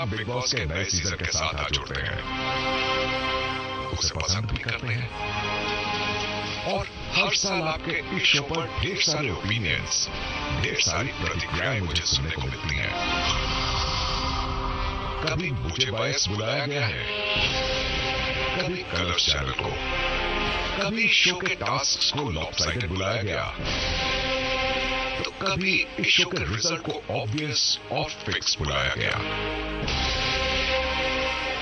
आप big boss के नए सीजन के साथ आ जुड़ते हैं, उसे पसंद भी करते हैं और हर साल आपके इस शो पर ढेर सारे ओपिनियंस, ढेर सारी प्रतिक्रियाएं मुझे सुनने को मिलती हैं। कभी मुझे बायस बुलाया गया है, कभी कलर्स चैनल को, कभी शो के टास्क को लॉपसाइडेड बुलाया गया, तो कभी इस शो के रिजल्ट को ऑब्वियस और फिक्स बुलाया गया।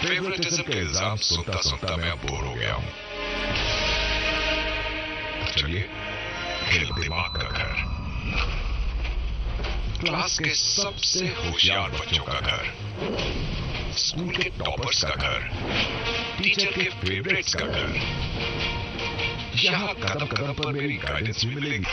फेवरेटिज्म के इल्जाम सुनता सुनता मैं बोर हो गया हूं। चलिए, खेल दिमाग का घर, क्लास के सबसे होशियार बच्चों का घर, स्कूल के टॉपर्स का घर, टीचर के फेवरेट्स का घर। यहां कदम कदम पर मेरी गाइडेंस भी मिलेगी।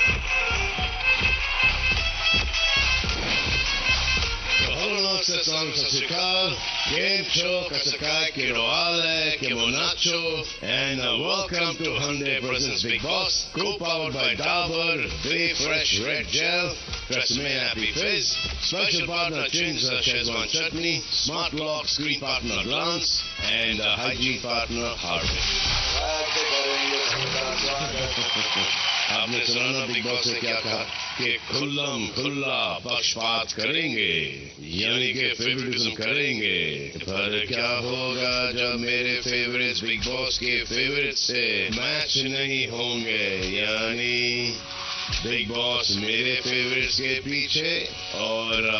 Game show, Kasakai, Kiroale, Kimonacho, and welcome to Hyundai Presents Big Boss, co-powered by Dabur, Very Fresh Red Gel, Tresemme Happy Fizz, special partner Ching's Szechuan Chutney, Smart Lock, screen partner Glance, and hygiene partner Harvey. आपने सुना ना big boss से क्या कहा कि खुल्लम खुल्ला पक्षपात करेंगे, यानी कि फेवरेटिज्म करेंगे। पर क्या होगा जब मेरे फेवरेट्स बिग बॉस के फेवरेट से मैच नहीं होंगे, यानी बिग बॉस मेरे फेवरेट्स के पीछे और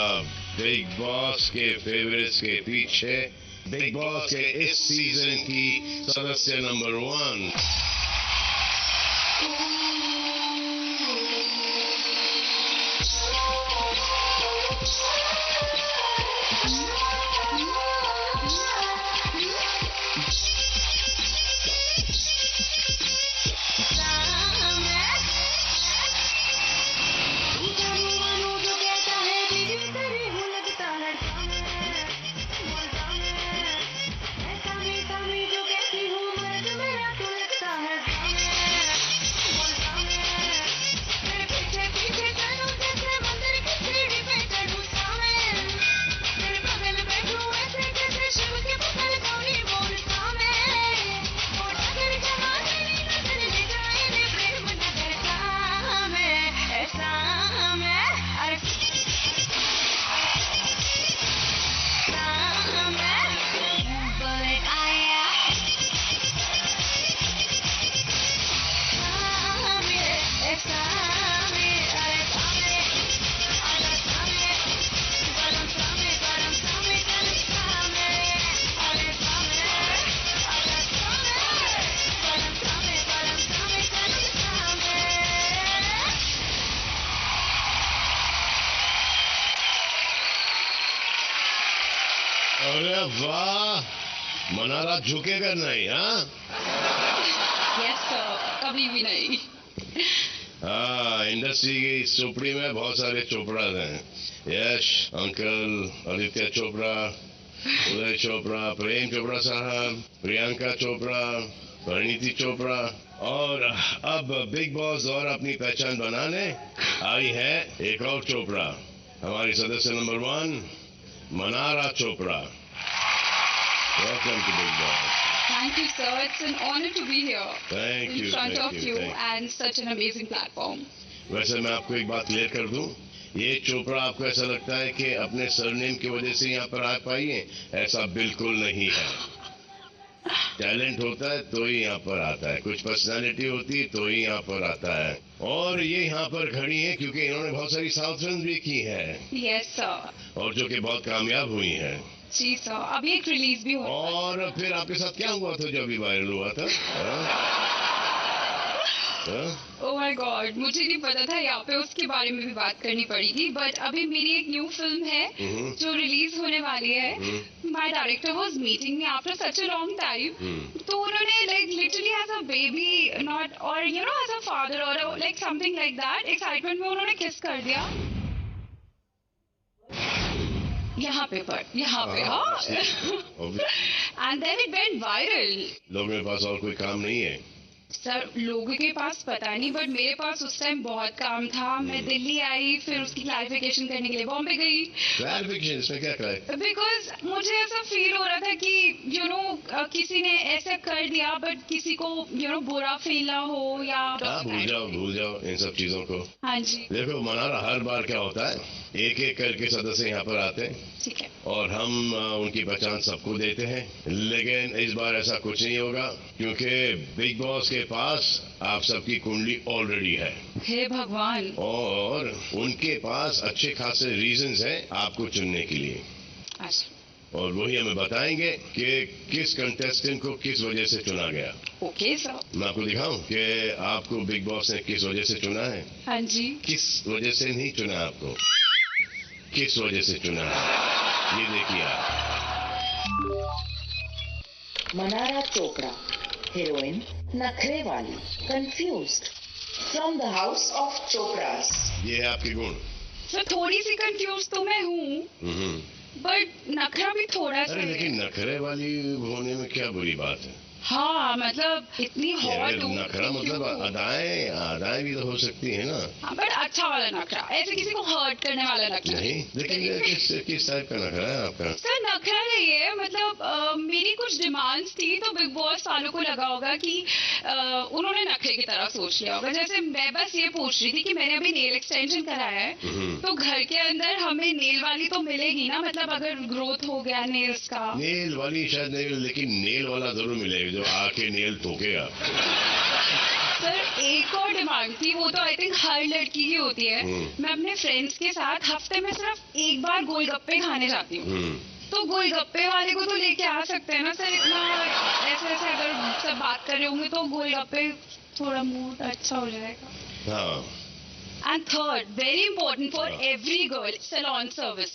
बिग बॉस के फेवरेट्स के पीछे बिग बॉस के इस सीजन की सदस्य नंबर 1। अरे वाह, मनारा झुकेगा नहीं, हाँ? Yes sir, कभी भी नहीं। हाँ, इंडस्ट्री की सुप्रीम में बहुत सारे चोपड़ा हैं। यश अंकल, आदित्य चोपड़ा, उदय चोपड़ा, प्रेम चोपड़ा साहब, प्रियंका चोपड़ा, परिणीति चोपड़ा, और अब बिग बॉस और अपनी पहचान बनाने आई है एक और चोपड़ा, हमारी सदस्य number 1 Mannara Chopra. Welcome to Big Boss. Thank you sir, it's an honor to be here. Thank you. In front of you and such an amazing platform. वैसे मैं आपको एक बात क्लियर कर दूं, ये चोपड़ा आपको ऐसा लगता है कि अपने सरनेम की वजह से यहाँ पर आ पाई है, ऐसा बिल्कुल नहीं है। टैलेंट होता है तो ही यहाँ पर आता है, कुछ पर्सनालिटी होती है तो ही यहाँ पर आता है, और ये यहाँ पर खड़ी है क्योंकि इन्होंने बहुत सारी साउथ फिल्म भी की है। Yes sir. और जो कि बहुत कामयाब हुई है। जी सर, अभी एक रिलीज भी हुआ। और फिर आपके साथ क्या हुआ था जो अभी वायरल हुआ था? ओह माय गॉड, मुझे नहीं पता था, यहाँ पे उसके बारे में भी बात करनी पड़ेगी। बट अभी मेरी एक न्यू फिल्म है जो रिलीज होने वाली है। My director was meeting me after such a long time, तो उन्होंने like literally as a baby not और you know as a father और like something like that excitement में उन्होंने किस कर दिया यहाँ पे हाँ। And then it went viral. लोगों के पास और कोई काम नहीं है, सर लोगों के पास पता नहीं, बट मेरे पास उस टाइम बहुत काम था. मैं दिल्ली आई, फिर उसकी क्लैरिफिकेशन करने के लिए बॉम्बे गई. क्लैरिफिकेशन इसमें क्या करे? बिकॉज मुझे ऐसा फील हो रहा था कि किसी ने ऐसा कर दिया, बट किसी को बुरा फील ना हो या. हाँ, भूल जाओ इन सब चीजों को. हाँ जी. देखो मनारा, हर बार क्या होता है, एक एक करके सदस्य यहाँ पर आते हैं. ठीक है. और हम उनकी पहचान सबको देते हैं, लेकिन इस बार ऐसा कुछ नहीं होगा, क्योंकि बिग बॉस के पास आप सबकी कुंडली ऑलरेडी है. हे भगवान. और उनके पास अच्छे खासे रीजंस हैं आपको चुनने के लिए. अच्छा. और वही हमें बताएंगे कि किस कंटेस्टेंट को किस वजह से चुना गया. Okay sir. मैं आपको दिखाऊं कि आपको बिग बॉस ने किस वजह से चुना है. हाँ जी. किस वजह से नहीं चुना आपको, किस वजह से चुना है, ये देखिए आप. मनारा चोपड़ा, हीरोइन नखरे वाली, confused, from the house of Chopra's. ये है आपके गुण. सर थोड़ी सी कंफ्यूज तो मैं हूँ, बट नखरा भी थोड़ा सा अरे है. लेकिन नखरे वाली होने में क्या बुरी बात है. हाँ मतलब इतनी हॉट नखरा मतलब अदाएं भी तो हो सकती है ना. हाँ, बट अच्छा वाला नखरा, ऐसे किसी को हर्ट करने वाला नखरा नहीं. लेकिन ये किस टाइप का नखरा है आपका. सर नखरा नहीं है, मतलब मेरी कुछ डिमांड्स थी, तो बिग बॉस वालों को लगा होगा कि उन्होंने नखरे की तरह सोच लिया होगा. जैसे मैं बस ये पूछ रही थी कि मैंने अभी नेल एक्सटेंशन कराया है, तो घर के अंदर हमें नेल वाली तो मिलेगी ना, मतलब अगर ग्रोथ हो गया नेल्स का. नेल वाली शायद नहीं, लेकिन नेल वाला जरूर मिलेगा जो आके नेल ठोकेगा. सर एक और डिमांड थी, वो तो आई थिंक हर लड़की की होती है. मैं अपने फ्रेंड्स के साथ हफ्ते में सिर्फ एक बार गोलगप्पे खाने जाती हूँ. तो गोलगप्पे वाले को तो लेके आ सकते हैं ना सर. इतना ऐसे ऐसे अगर सब बात कर रहे होंगे तो गोलगप्पे, थोड़ा मूड अच्छा हो जाएगा. हाँ. And third, very important for every girl, salon service.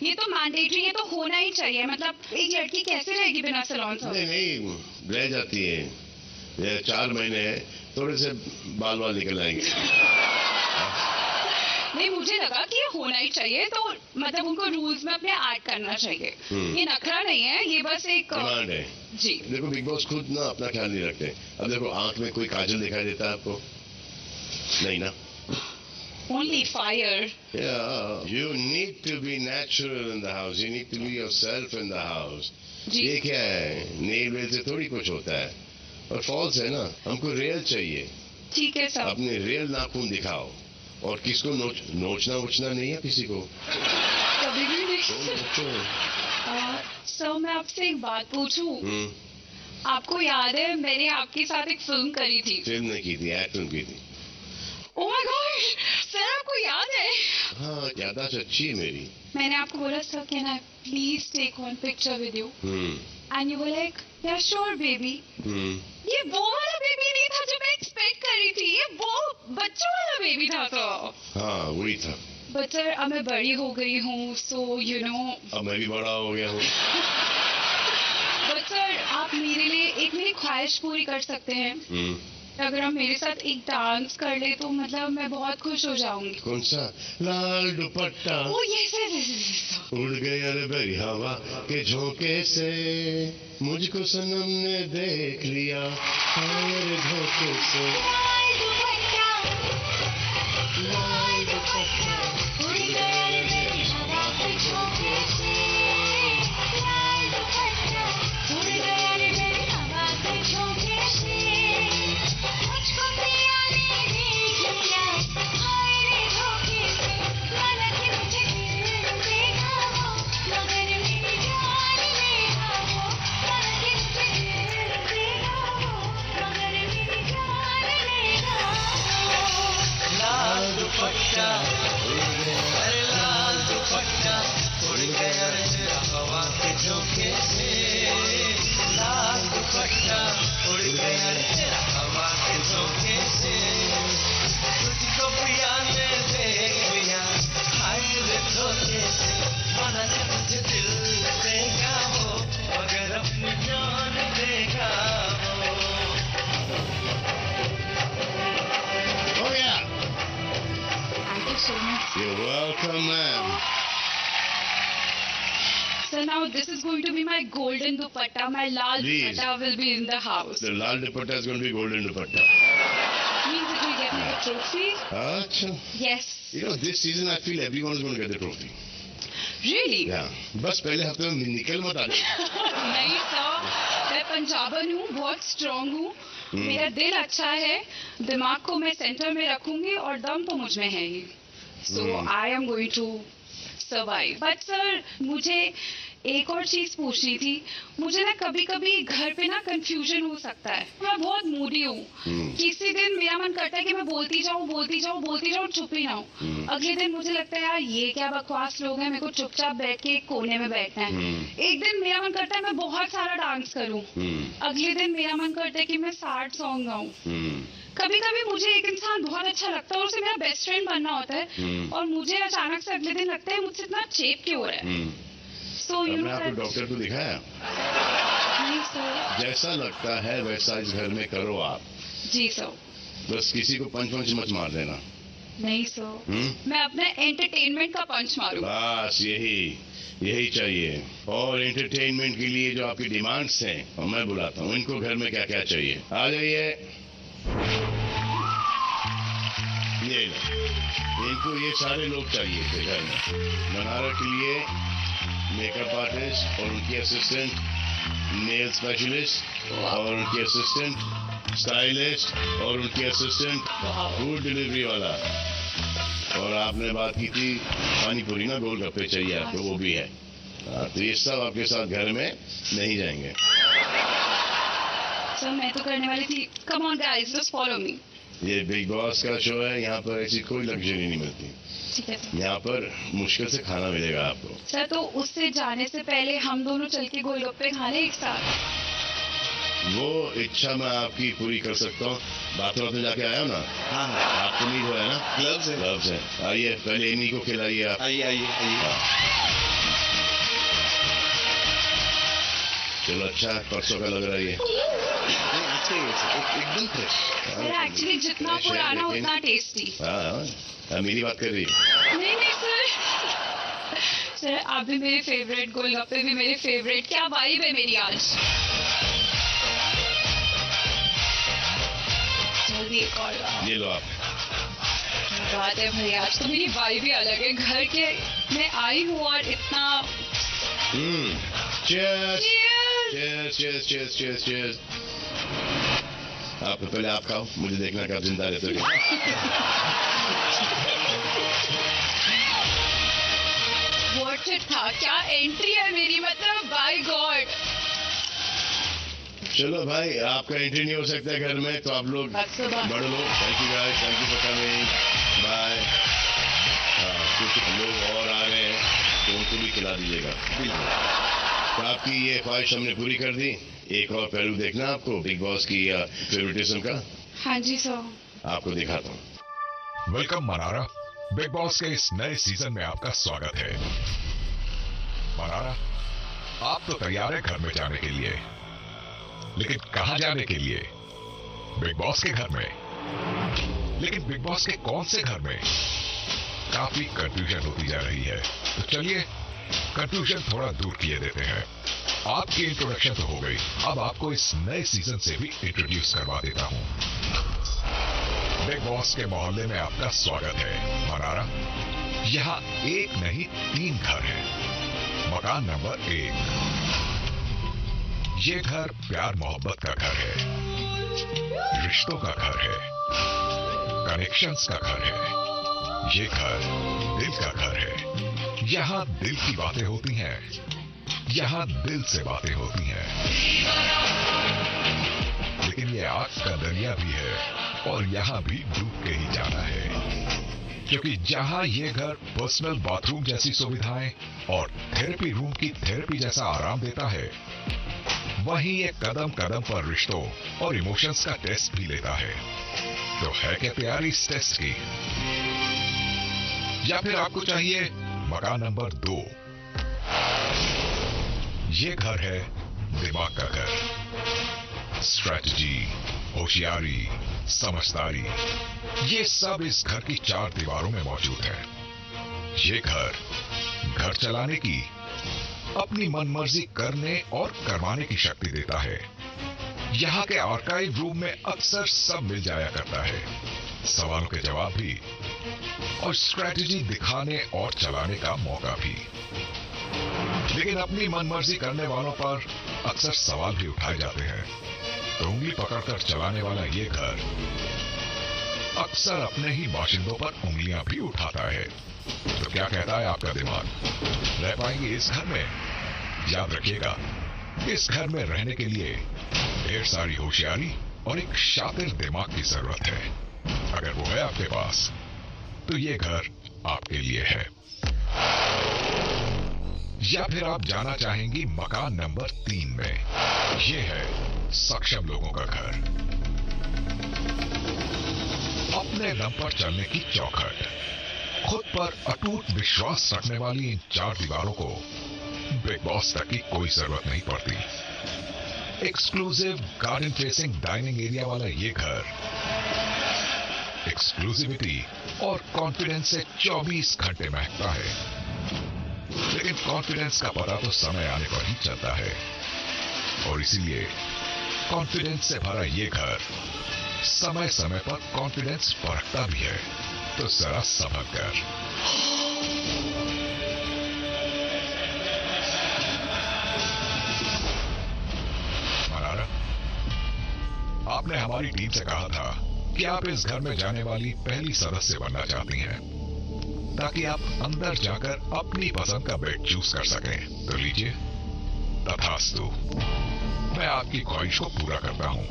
ये तो मैंडेटरी, ये तो होना ही चाहिए. मतलब एक लड़की कैसे रहेगी बिना सैलून सर्विस. नहीं रह जाती है. ये 4 महीने है, थोड़े से बाल निकल आएंगे. नहीं मुझे लगा कि ये होना ही चाहिए, तो मतलब उनको रूल्स में अपने ऐड करना चाहिए. ये नखरा नहीं है, ये बस एक डिमांड है जी. देखो बिग बॉस खुद ना अपना ख्याल नहीं रखते. अब देखो आंख में कोई काजल दिखाई देता है आपको? नहीं ना. Only fire. Yeah, you need to be natural in the house. You need to be yourself in the house. ये क्या है, नेल वेल से थोड़ी कुछ होता है. और फॉल्स है ना, हमको रियल चाहिए. ठीक है सर. अपने रियल नाखून दिखाओ. और किसको नोचना उचना नहीं है किसी को. कभी भी नहीं. सर मैं आपसे एक बात पूछूं. आपको याद है मैंने आपके साथ एक फिल्म करी थी. फिल्म नहीं की थी, एक्टिंग की थी. Oh my God! सर आपको याद है? हाँ यादाश्त अच्छी है मेरी. मैंने आपको बोला sir can I please take one picture with you, and you were like yeah sure baby. ये वो वाला बेबी नहीं था जो मैं एक्सपेक्ट कर रही थी, ये वो बच्चों वाला बेबी था. तो हाँ वही था. बट सर अब मैं बड़ी हो गई हूँ, सो यू नो. अब मैं भी बड़ा हो गया हूँ. बट सर आप मेरे लिए एक मेरी ख्वाहिश पूरी कर सकते हैं. अगर आप मेरे साथ एक डांस कर ले तो मतलब मैं बहुत खुश हो जाऊंगी. कौन सा? लाल दुपट्टा. Oh yes. उड़ गया रे बड़ी हवा के झोंके से, मुझको सनम ने देख लिया हमारे धोखे से. लाल दुपट्टा उड़ गया रे बड़ी हवा के झोंके से. लाल दुपट्टा उड़ गया रे बड़ी हवा के झोंके से. मुझको पिया ने देख लिया हाय रे धोखे से. माना कि मुझे दिल देखा हो, मगर मेरी जान ले आओ. माना कि मुझे दिल देखा हो, मगर मेरी जान ले this is going to be my golden dupatta. My lal Please. dupatta will be in the house. The lal dupatta is going to be golden dupatta. Means it will get me a trophy. अच्छा. Yes. You know, this season I feel everyone is going to get the trophy. Really? Yeah. बस पहले हफ्ते में निकल मत आ जाए. नहीं sir, मैं पंजाबन हूँ, बहुत स्ट्रांग हूँ. मेरा दिल अच्छा है, दिमाग को मैं सेंटर में रखूंगी और दम तो मुझ में है ही. So I am going to survive. But sir, मुझे एक और चीज पूछनी थी. मुझे ना कभी कभी घर पे ना कंफ्यूजन हो सकता है. मैं बहुत मूडी हूँ. किसी दिन मेरा मन करता है कि मैं बोलती जाऊँ, चुप ही ना हूँ. अगले दिन मुझे लगता है यार ये क्या बकवास लोग हैं, मेरे को चुपचाप बैठ के एक कोने में बैठना है. एक दिन मेरा मन करता है मैं बहुत सारा डांस करूँ. अगले दिन मेरा मन करता है कि मैं सैड सॉन्ग गाऊँ. कभी कभी मुझे एक इंसान बहुत अच्छा लगता है और उसे मेरा बेस्ट फ्रेंड बनना होता है और मुझे अचानक से अगले दिन लगता है मुझसे इतना चेप क्यों हो रहा है. So you हमने know आपको that. डॉक्टर को दिखाया. नहीं सर. जैसा लगता है वैसा इस घर में करो आप. जी सर. बस किसी को पंच मत मार देना. नहीं सर. मैं अपने एंटरटेनमेंट का पंच मारूं. बस यही चाहिए. और एंटरटेनमेंट के लिए जो आपकी डिमांड्स हैं और मैं बुलाता हूँ इनको घर में क्या क्या चाहिए. आ जाइए. ये लो. इनको ये सारे लोग चाहिए थे घर में. मनारा के लिए मेकअप आर्टिस्ट और उनकी असिस्टेंट, नेल स्पेशलिस्ट और उनकी असिस्टेंट, स्टाइलिस्ट और उनकी असिस्टेंट, फूड डिलीवरी वाला. और आपने बात की थी पानी पूरी ना गोलगप्पे चाहिए आपको, वो भी है. तो ये सब आपके साथ घर में नहीं जाएंगे. सर मैं तो करने वाली थी. Come on guys, just follow me. ये बिग बॉस का शो है. यहाँ पर ऐसी कोई लग्जरी नहीं मिलती. ठीक है सर. यहाँ पर मुश्किल से खाना मिलेगा आपको. सर तो उससे जाने से पहले हम दोनों चल के गोलगप्पे खा लें एक साथ. वो इच्छा मैं आपकी पूरी कर सकता हूँ. बाथरूम में जाके आया हो ना. हाँ आपको नीड हुआ है ना. क्लब से आइए. पहले इन्हीं को खिलाइए आप. आइए. चलो अच्छा परसों का लग रहा है ये. एकदम फ्रेश. सर एक्चुअली जितना पुराना उतना टेस्टी. हाँ मेरी बात कर रही है. नहीं सर. सर आप भी मेरे फेवरेट, गोलगप्पे भी मेरे फेवरेट. क्या वाइब है मेरी आज. जल्दी एक और. ये लो आप. क्या बात है भाई, आज तो मेरी वाइब ही अलग है. घर के मैं आई हूँ और इतना. Cheers. आप पहले आप खाओ. मुझे देखना कब जिंदा रहते हो. What it था, क्या एंट्री है मेरी, मतलब बाय गॉड. चलो भाई आपका एंट्री नहीं हो सकता घर में तो आप लोग बढ़ लो. Thank you guys. Thank you for coming. Bye. कुछ लोग और आ रहे हैं तो उनको भी खिला दीजिएगा. तो आपकी ये ख्वाहिश हमने पूरी कर दी. एक और पहलू देखना आपको बिग बॉस की फेवरेटिज्म का. हाँ जी सर. आपको दिखाता हूँ. वेलकम मनारा. बिग बॉस के इस नए सीजन में आपका स्वागत है. मनारा, आप तो तैयार है घर में जाने के लिए, लेकिन कहां जाने के लिए? बिग बॉस के घर में. लेकिन बिग बॉस के कौन से घर में? काफी कंफ्यूजन होती जा रही है. तो चलिए कंफ्यूजन थोड़ा दूर किए देते हैं. आपकी इंट्रोडक्शन तो हो गई, अब आपको इस नए सीजन से भी इंट्रोड्यूस करवा देता हूं. बिग बॉस के मोहल्ले में आपका स्वागत है मनारा. यहाँ एक नहीं 3 घर हैं. मकान नंबर 1. ये घर प्यार मोहब्बत का घर है, रिश्तों का घर है, कनेक्शंस का घर है. ये घर दिल का घर है. यहाँ दिल की बातें होती हैं, यहाँ दिल से बातें होती हैं. लेकिन ये आग का दरिया भी है और यहाँ भी डूब के ही जाना है, क्योंकि जहाँ ये घर पर्सनल बाथरूम जैसी सुविधाएं और थेरेपी रूम की थेरेपी जैसा आराम देता है, वहीं ये कदम कदम पर रिश्तों और इमोशंस का टेस्ट भी लेता है. तो है क्या तैयारी इस टेस्ट की? या फिर आपको चाहिए मकान नंबर 2? ये घर है दिमाग का घर. स्ट्रेटजी, होशियारी, समझदारी, ये सब इस घर की 4 दीवारों में मौजूद है. ये घर चलाने की अपनी मनमर्जी करने और करवाने की शक्ति देता है। यहाँ के आर्काइव रूम में अक्सर सब मिल जाया करता है, सवालों के जवाब भी और स्ट्रैटेजी दिखाने और चलाने का मौका भी। लेकिन अपनी मनमर्जी करने वालों पर अक्सर सवाल भी उठाए जाते हैं। तो उंगली पकड़कर चलाने वाला ये घर अक्सर अपने ही बाशिंदों पर उंगलियां भी उठाता है। तो क्या कहता है आपका दिमाग, रह पाएंगे इस घर में? याद रखिएगा, इस घर में रहने के लिए ढेर सारी होशियारी और एक शातिर दिमाग की जरूरत है। अगर वो है आपके पास तो ये घर आपके लिए है। या फिर आप जाना चाहेंगी मकान नंबर 3 में। ये है सक्षम लोगों का घर। अपने दम पर चलने की चौखट, खुद पर अटूट विश्वास रखने वाली इन 4 दीवारों को बिग बॉस तक की कोई जरूरत नहीं पड़ती। Exclusive garden facing dining area वाला ये घर एक्सक्लूसिविटी और कॉन्फिडेंस से 24 घंटे महकता है। लेकिन कॉन्फिडेंस का पता तो समय आने पर ही चलता है, और इसीलिए कॉन्फिडेंस से भरा ये घर समय समय पर कॉन्फिडेंस परखता भी है। तो जरा संभल कर। मनारा, आपने हमारी टीम से कहा था कि आप इस घर में जाने वाली पहली सदस्य बनना चाहती हैं, ताकि आप अंदर जाकर अपनी पसंद का बेड चूज कर सकें। तो लीजिए, तथास्तु। मैं आपकी ख्वाहिश को पूरा करता हूं।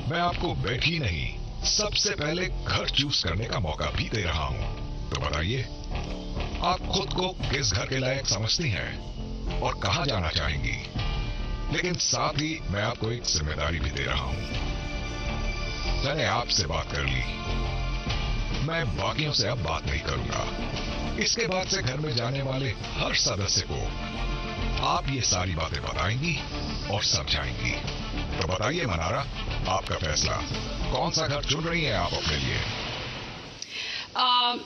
मैं आपको बेड ही नहीं, सबसे पहले घर चूज करने का मौका भी दे रहा हूं। तो बताइए, आप खुद को किस घर के लायक समझती हैं और कहां जाना चाहेंगी? लेकिन साथ ही मैं आपको एक जिम्मेदारी भी दे रहा हूं। मैंने आपसे बात कर ली, मैं बाकियों से अब बात नहीं करूंगा। इसके बाद से घर में जाने वाले हर सदस्य को आप ये सारी बातें बताएंगी और समझाएंगी। तो बताइए मनारा, आपका फैसला, कौन सा घर चुन रही हैं आप अपने लिए?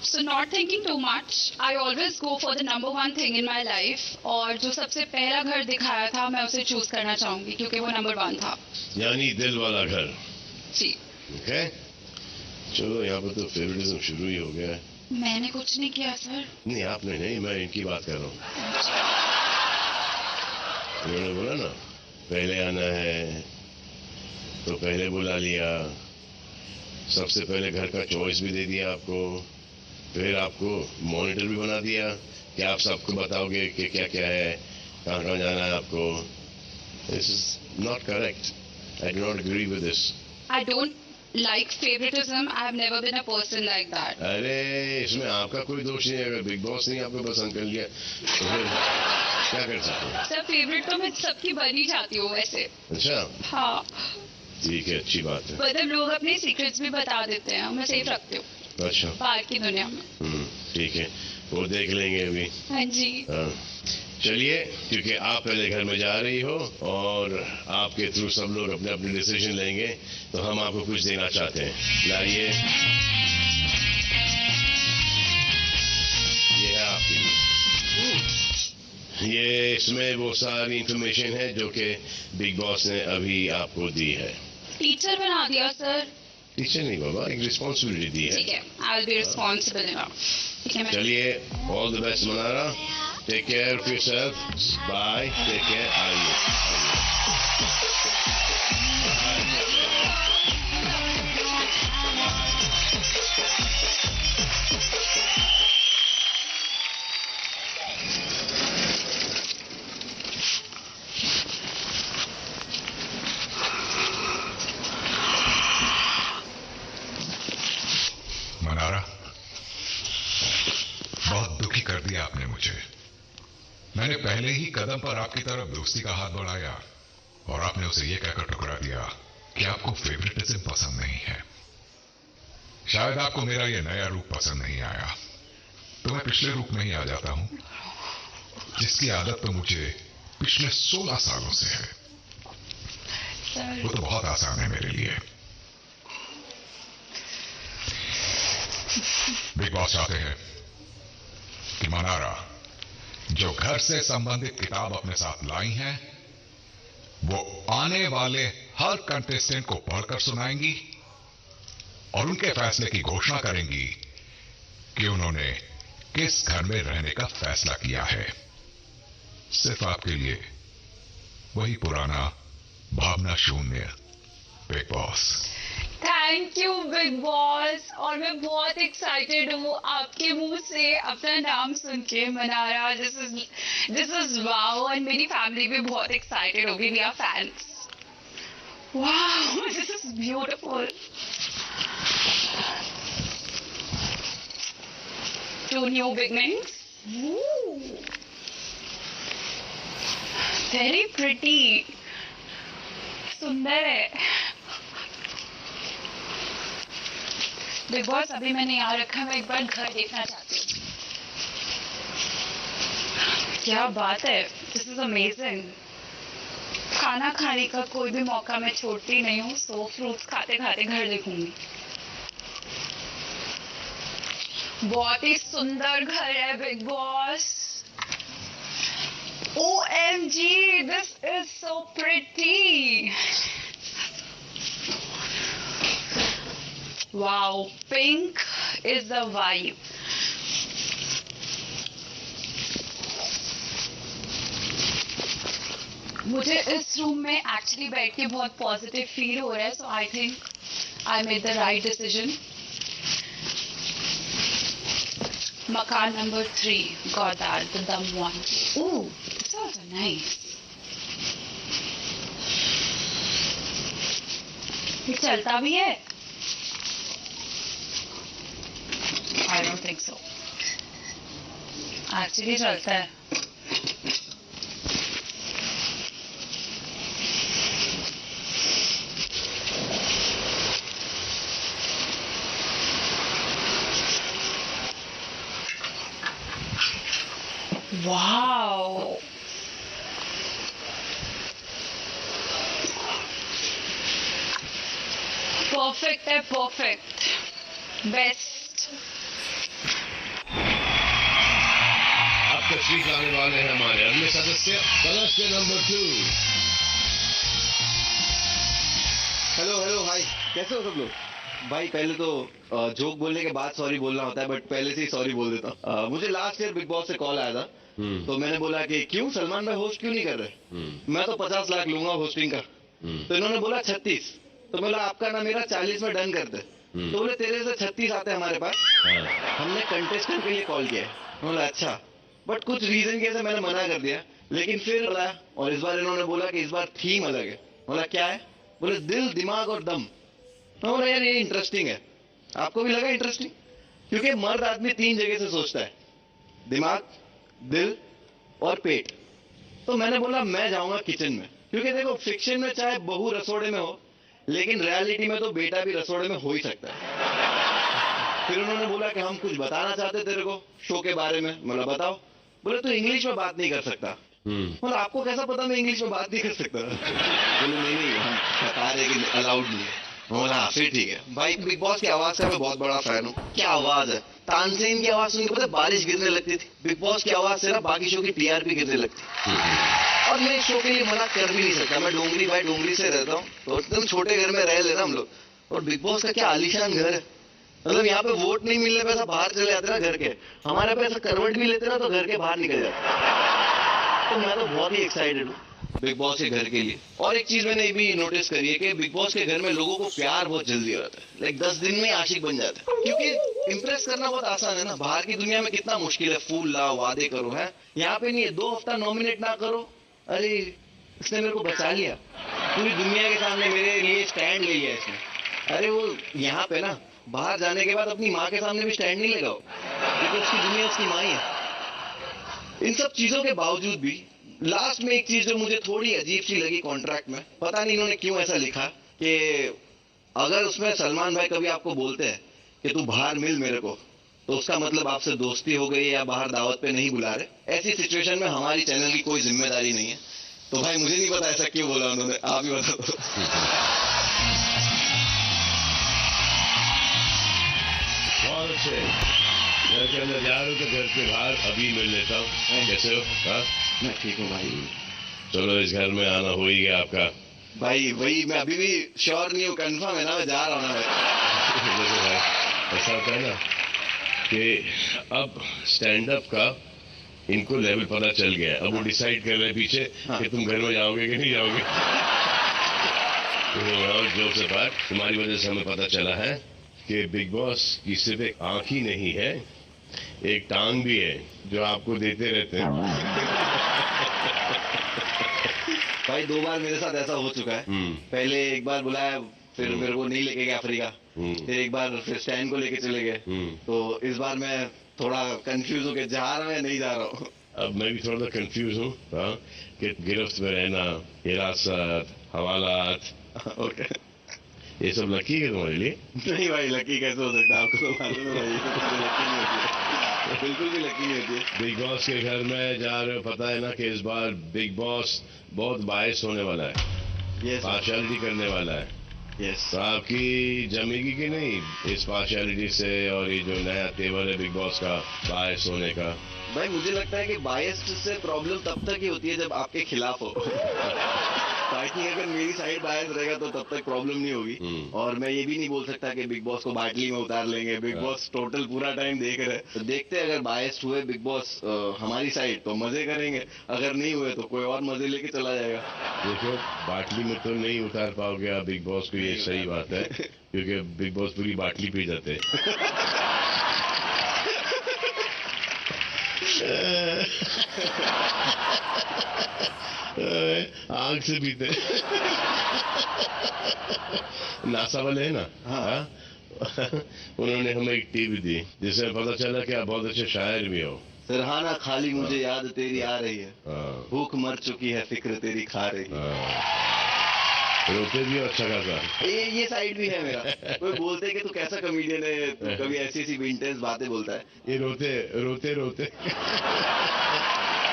So not thinking too much, I always go for the number one thing in my life. और जो सबसे पहला घर दिखाया था मैं उसे चूज करना चाहूंगी, क्योंकि वो नंबर 1 था। यानी दिल वाला घर। जी। ओके, चलो यहाँ पर तो फेवरेटिज्म शुरू ही हो गया है। मैंने कुछ नहीं किया सर। नहीं, आपने नहीं, मैं इनकी बात कर रहा हूँ। उन्होंने बोला ना पहले आना है, तो पहले बुला लिया, सबसे पहले घर का चॉइस भी दे दिया आपको, फिर आपको मॉनिटर भी बना दिया कि आप सबको बताओगे कि क्या क्या है, कहाँ कहाँ जाना है आपको। This is not correct. I do not agree with this. I don't like favoritism. I have never been a person like that. अरे इसमें आपका कोई दोष नहीं है। अगर बिग बॉस ने आपको पसंद कर लिया तो फिर क्या कर सकते हैं? सर, फेवरेट तो मैं सबकी बन ही जाती हूँ वैसे। अच्छा, हाँ, ठीक है, अच्छी बात है। मतलब लोग अपने सीक्रेट्स भी बता देते हैं, मैं सेफ रखती हूँ अच्छा, बाहर की दुनिया में। ठीक है, वो देख लेंगे अभी। हाँ जी। हाँ, चलिए, क्योंकि आप पहले घर में जा रही हो और आपके थ्रू सब लोग अपने अपने डिसीजन लेंगे, तो हम आपको कुछ देना चाहते हैं। लाइए, ये है आपके लिए। ये इसमें वो सारी इंफॉर्मेशन है जो कि बिग बॉस ने अभी आपको दी है। टीचर बना दिया सर। टीचर नहीं बाबा, एक रिस्पॉन्सिबिलिटी दी है। ठीक है, I will be responsible enough. ठीक है मैं। चलिए, all the best Mannara, take care of yourself, bye, take care, Mannara, बहुत दुखी कर दिया आपने मुझे। मैंने पहले ही कदम पर आपकी तरफ दोस्ती का हाथ बढ़ाया और आपने उसे यह कहकर ठुकरा दिया कि आपको फेवरेटिज्म पसंद नहीं है। शायद आपको मेरा यह नया रूप पसंद नहीं आया, तो मैं पिछले रूप में ही आ जाता हूं, जिसकी आदत तो मुझे पिछले 16 सालों से है। वो तो बहुत आसान है मेरे लिए। बिग बॉस चाहते हैं कि मनारा जो घर से संबंधित किताब अपने साथ लाई हैं, वो आने वाले हर कंटेस्टेंट को पढ़कर सुनाएंगी और उनके फैसले की घोषणा करेंगी कि उन्होंने किस घर में रहने का फैसला किया है। सिर्फ आपके लिए वही पुराना भावना शून्य big boss. Thank you big boss. और मैं बहुत एक्साइटेड हूँ आपके मुंह से अपना नाम सुन के, Mannara. This is wow. And मेरी फैमिली भी बहुत एक्साइटेड होगी। We are fans. Wow, this is beautiful. Two new beginnings. Ooh. Very pretty. सुंदर है। बिग बॉस अभी मैंने यहाँ रखा, मैं एक बार घर देखना चाहती हूँ। क्या बात है, दिस इज अमेजिंग। खाना खाने का कोई भी मौका मैं छोड़ती नहीं हूँ, सो फ्रूट्स खाते खाते घर देखूंगी। बहुत ही सुंदर घर है big boss. OMG, this is so pretty. Wow, pink is the vibe. मुझे इस रूम में एक्चुअली बैठ के बहुत पॉजिटिव फील हो रहा है, so I think I made the right decision. Makan number 3, got that, the dumb one. Ooh, it's also nice. ये चलता भी है? I don't think so. Actually चलता है। Wow. Perfect है, perfect. Best. अब तशरीफ लाने वाले हैं हमारे अगले सदस्य, सदस्य नंबर 2। हेलो हाय, कैसे हो सब लोग? भाई पहले तो जोक बोलने के बाद सॉरी बोलना होता है, बट पहले से ही सॉरी बोल देता हूँ। मुझे लास्ट ईयर बिग बॉस से कॉल आया था, तो मैंने बोला कि क्यों सलमान भाई होस्ट क्यों नहीं कर रहे? मैं तो 50 लाख लूंगा होस्टिंग का। तो इन्होंने बोला 36। तो बोला आपका ना मेरा 40 में डन कर दे। तो बोले तेरे से 36 आते हैं हमारे पास, हमने कंटेस्टेंट के लिए कॉल किया। बोला अच्छा, बट कुछ रीजन के से मैंने मना कर दिया। लेकिन फिर बोला, और इस बार इन्होंने बोला कि इस बार थीम अलग है। बोला क्या है? बोले दिल, दिमाग और दम। बोला यार ये इंटरेस्टिंग है। आपको भी लगा इंटरेस्टिंग? क्योंकि मर्द आदमी 3 जगह से सोचता है, दिमाग, दिल और पेट। तो मैंने बोला मैं जाऊंगा किचन में, क्योंकि देखो फिक्शन में चाहे बहू रसोड़े में हो, लेकिन रियलिटी में तो बेटा भी रसोड़े में हो ही सकता है। फिर उन्होंने बोला कि हम कुछ बताना चाहते तेरे को शो के बारे में। बोला बताओ। बोले तू इंग्लिश में बात नहीं कर सकता। बोला आपको कैसा पता मैं इंग्लिश में बात नहीं कर सकता? बोले नहीं हम बता रहे कि अलाउड नहीं है। बोला फिर ठीक है। भाई बिग बॉस की आवाज का मैं बहुत बड़ा फैन हूँ। क्या आवाज है! तानसेन की आवाज सुन के पता बारिश गिरने लगती थी। बिग बॉस की आवाज से ना बाकी शो की TRP गिरने लगती। और मैं शो के लिए मना कर भी नहीं सकता। मैं डोंगरी से रहता हूँ, तो एकदम छोटे घर में रह लेना हम लोग। और बिग बॉस का क्या आलीशान घर है। मतलब यहाँ पे वोट नहीं मिलने पे ऐसा बाहर चले जाते ना घर के, हमारे पे ऐसा करवट भी लेते ना तो घर के बाहर निकल जाते। तो मैं तो बहुत ही एक्साइटेड हूँ बिग बॉस के घर के लिए। और एक चीज मैंने ये भी नोटिस करी है कि बिग बॉस के घर में लोगों को प्यार बहुत जल्दी होता है। लाइक 10 दिन में आशिक बन जाते हैं, क्योंकि इम्प्रेस करना बहुत आसान है ना। बाहर की दुनिया में कितना मुश्किल है, फूल लाओ, वादे करो, है। यहाँ पे नहीं है, 2 हफ्ता नॉमिनेट ना करो, अरे इसने मेरे को बचा लिया, पूरी दुनिया के सामने मेरे लिए स्टैंड ले लिया इसने। अरे वो यहाँ पे ना बाहर जाने के बाद अपनी माँ के सामने भी स्टैंड नहीं लगाओ, क्योंकि उसकी दुनिया उसकी माँ ही है। इन सब चीजों के बावजूद भी लास्ट में एक चीज जो मुझे थोड़ी अजीब सी लगी कॉन्ट्रैक्ट में, पता नहीं इन्होंने क्यों ऐसा लिखा कि अगर उसमें सलमान भाई कभी आपको बोलते हैं कि तू बाहर मिल मेरे को, तो उसका मतलब आपसे दोस्ती हो गई या बाहर दावत पे नहीं बुला रहे। ऐसी सिचुएशन में हमारी चैनल की कोई जिम्मेदारी नहीं है। तो भाई मुझे नहीं पता ऐसा क्यों बोला उन्होंने, आप ही बता दो। बहुत अच्छे, घर के अंदर जा रहे हो तो घर के बाहर अभी मिल लेता हूँ। कैसे हो? हाँ, मैं ठीक हूँ भाई। चलो इस घर में आना हो ही गया आपका। भाई वही मैं अभी भी श्योर नहीं हूँ, कंफर्म है ना, मैं जा रहा हूँ ना भाई। देखो भाई, ऐसा होता है ना कि अब स्टैंड अप का इनको लेवल पता चल गया। अब वो डिसाइड कर रहे हैं पीछे हाँ। कि तुम घर में जाओगे कि नहीं जाओगे। तो जोक से बात, तुम्हारी वजह से हमें पता चला है कि बिग बॉस की सिर्फ एक आंख ही नहीं है, एक टांग भी है जो आपको देते रहते हैं। भाई 2 बार मेरे साथ ऐसा हो चुका है। पहले एक बार बुलाया, फिर मेरे को नहीं लेके गया अफ्रीका, फिर एक बार फिर स्टैंड को लेके चले गए। तो इस बार मैं थोड़ा कंफ्यूज हूँ कि जा रहा हूँ या नहीं जा रहा हूँ। अब मैं भी थोड़ा कंफ्यूज हूँ कि गिरफ्त में रहना, हिरासत, हवालात, ओके। ये सब लकी है तुम्हारे लिए? नहीं भाई, लकी कैसे हो सकता है, आपको तो मालूम है भाई, ये सब चीजें लकी नहीं होती है, बिल्कुल भी लकी नहीं होती है। बिग बॉस के घर में जा रहे हो, पता है ना कि इस बार बिग बॉस बहुत बायस होने वाला है, यस पार्शियलिटी करने वाला है। यस। तो आपकी जमेगी कि नहीं इस पार्शियलिटी से, और ये जो नया तेवर है बिग बॉस का बायस होने का? भाई मुझे लगता है कि बायस्ड से प्रॉब्लम तब तक ही होती है जब आपके खिलाफ हो। बाकी अगर मेरी साइड बायस रहेगा तो तब तक प्रॉब्लम नहीं होगी। और मैं ये भी नहीं बोल सकता कि बिग बॉस को बाटली में उतार लेंगे। बिग बॉस टोटल पूरा टाइम देख रहे हैं, तो देखते हैं अगर बायस्ड हुए बिग बॉस हमारी साइड तो मजे करेंगे, अगर नहीं हुए तो कोई और मजे लेके चला जाएगा। देखो, बाटली में तो नहीं उतार पाओगे आप बिग बॉस को, ये सही बात है, क्योंकि बिग बॉस पूरी बाटली पी जाते हैं। आग से पीते। नासा वाले है ना, हाँ? उन्होंने हमें एक टीवी दी जिससे पता चला कि आप बहुत अच्छे शायर भी हो। सिरहाना खाली मुझे याद तेरी आ रही है, हाँ, भूख मर चुकी है फिक्र तेरी खा रही है। हाँ। रोते भी हो अच्छा खासा। ये साइड भी है मेरा। कोई बोलते कि तू कैसा कमेडियन है, तू कभी ऐसी ऐसी इंटेंस बातें बोलता है। ये रोते रोते रोते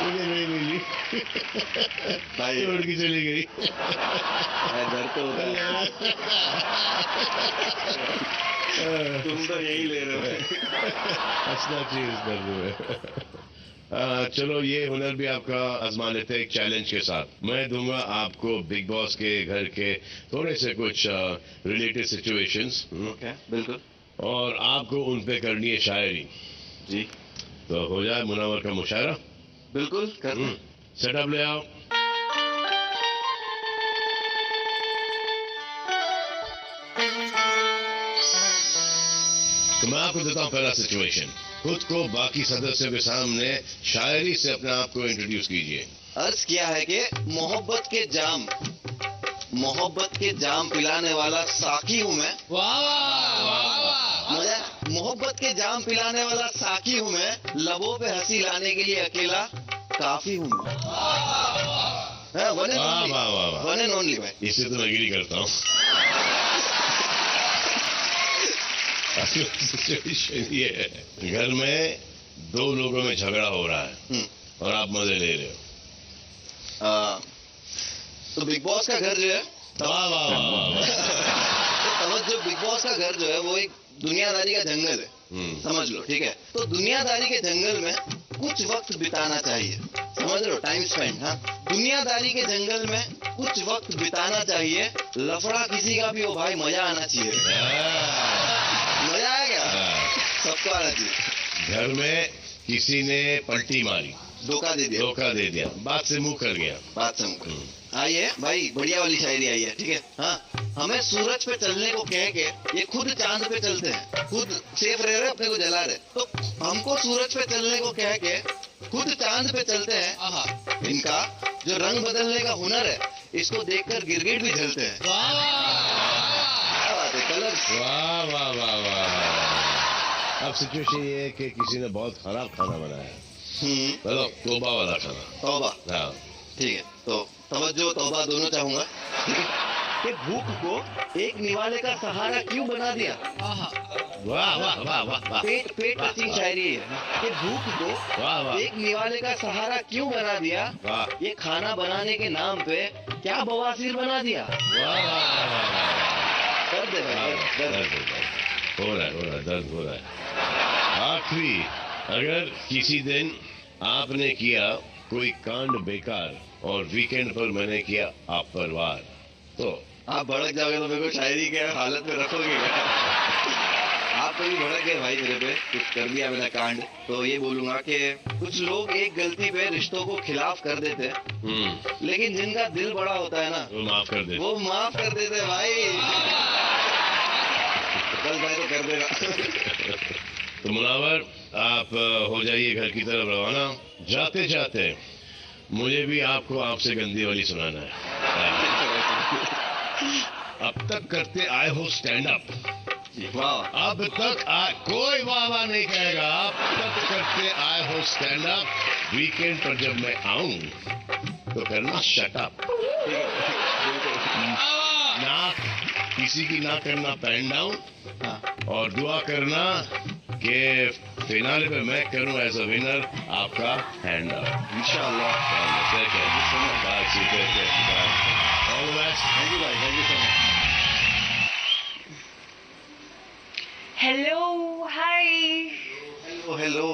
मुझे नहीं मिली, भाई छोड़ के चली गई। डर तो होता है, तुम तो यही ले रहे हो। हंसना चाहिए इस दर्द में। चलो ये हुनर भी आपका आजमा लेते हैं एक चैलेंज के साथ। मैं दूंगा आपको बिग बॉस के घर के थोड़े से कुछ रिलेटेड सिचुएशंस, ओके बिल्कुल, और आपको उन पे करनी है शायरी। जी तो हो जाए मुनव्वर का मुशायरा। बिल्कुल कर। सेटअप ले आओ। तो मैं आपको देता हूँ पहला सिचुएशन। खुद को बाकी सदस्यों के सामने शायरी से अपने आप को इंट्रोड्यूस कीजिए। अर्ज किया है कि मोहब्बत के जाम पिलाने वाला साकी हूँ मैं। मोहब्बत के जाम पिलाने वाला साकी हूँ मैं, लबों पे हंसी लाने के लिए अकेला काफी हूँ मैं। वन एंड ओनली भाई। इससे तो मैं एग्री करता हूँ। सिचुएशन ये है, घर में 2 लोगों में झगड़ा हो रहा है और आप मजे ले रहे हो। तो बिग बॉस का घर जो है, वाह वाह वाह। समझ, जो बिग बॉस का घर जो है वो एक दुनियादारी का जंगल है, समझ लो, ठीक है। तो दुनियादारी के जंगल में कुछ वक्त बिताना चाहिए, समझ लो, टाइम स्पेंड। हाँ, दुनियादारी के जंगल में कुछ वक्त बिताना चाहिए, लफड़ा किसी का भी हो भाई, मजा आना चाहिए। मजा आया क्या? सबको आना चाहिए। घर में किसी ने पलटी मारी, धोखा दे दिया, बात से मुंह कर गया। बात समझ आई है भाई, बढ़िया वाली शायरी आई है, ठीक है। हाँ, हमें सूरज पे चलने को कह के ये खुद चांद पे चलते हैं, खुद सेफ रह रहे, अपने को जला रहे, तो हमको सूरज पे चलने को कह के खुद चांद पे चलते हैं। इनका जो रंग बदलने का हुनर है, इसको देखकर गिरगिट भी जलते हैं। क्या बात है, कलर। वाह वाह वाह वाह। अब सिचुएशन ये है कि किसी ने बहुत खराब खाना बनाया, मतलब तौबा वाला खाना। तौबा, हाँ, ठीक है। तो तवज्जो तौबा दोनों चाहूंगा, ठीक है। कि भूख को एक निवाले का सहारा क्यों बना दिया? वाह वाह वाह वाह। पेट टचिंग शायरी है कि भूख वाह, वाह। को एक निवाले का सहारा क्यों बना दिया? वाह। ये खाना बनाने के नाम पे क्या बवासीर बना दिया? वाह वाह। कर दे भाई, कर दे। हो रहा है, दर्द हो रहा है। आखिरी, अगर किसी दिन आपने किया कोई कांड बेकार और वीकेंड पर मैंने किया आप परवार, तो आप भड़क जाओगे तो मेरे को शायरी के हालत में रखोगे क्या? आप कभी भड़क गए भाई मेरे पे, कुछ कर दिया मेरा कांड, तो ये बोलूंगा कि कुछ लोग एक गलती पे रिश्तों को खिलाफ कर देते हैं, लेकिन जिनका दिल बड़ा होता है ना, वो माफ कर दे। वो माफ कर देते हैं भाई। कल भाई तो कर देगा। तो मुनावर, आप हो जाइए घर की तरफ रवाना। जाते जाते मुझे भी आपको आपसे गंदी वाली सुनाना है। अब तक करते आए हो स्टैंड अप, वाह, अब तक कोई वाह वाह नहीं कहेगा। अब तक करते आए हो स्टैंड अप, वीकेंड पर जब मैं आऊं तो करना शट अप। ना किसी की ना करना पैन डाउन, और दुआ करना कि फिनाले पे मैं करूं एज अ विनर आपका हैंड अप इंशाल्लाह। All the best. Thank you भाई, thank you so much. Hello, hi. Hello hello,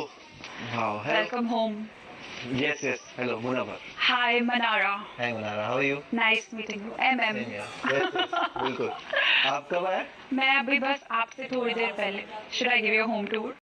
wow, Welcome home. Yes yes, hello Munawar. Hi, Manara. Hi Munara, how are you? Nice meeting you. MM. बिल्कुल। आप कब आए? मैं अभी बस आपसे थोड़ी देर पहले. Should I give you a home tour?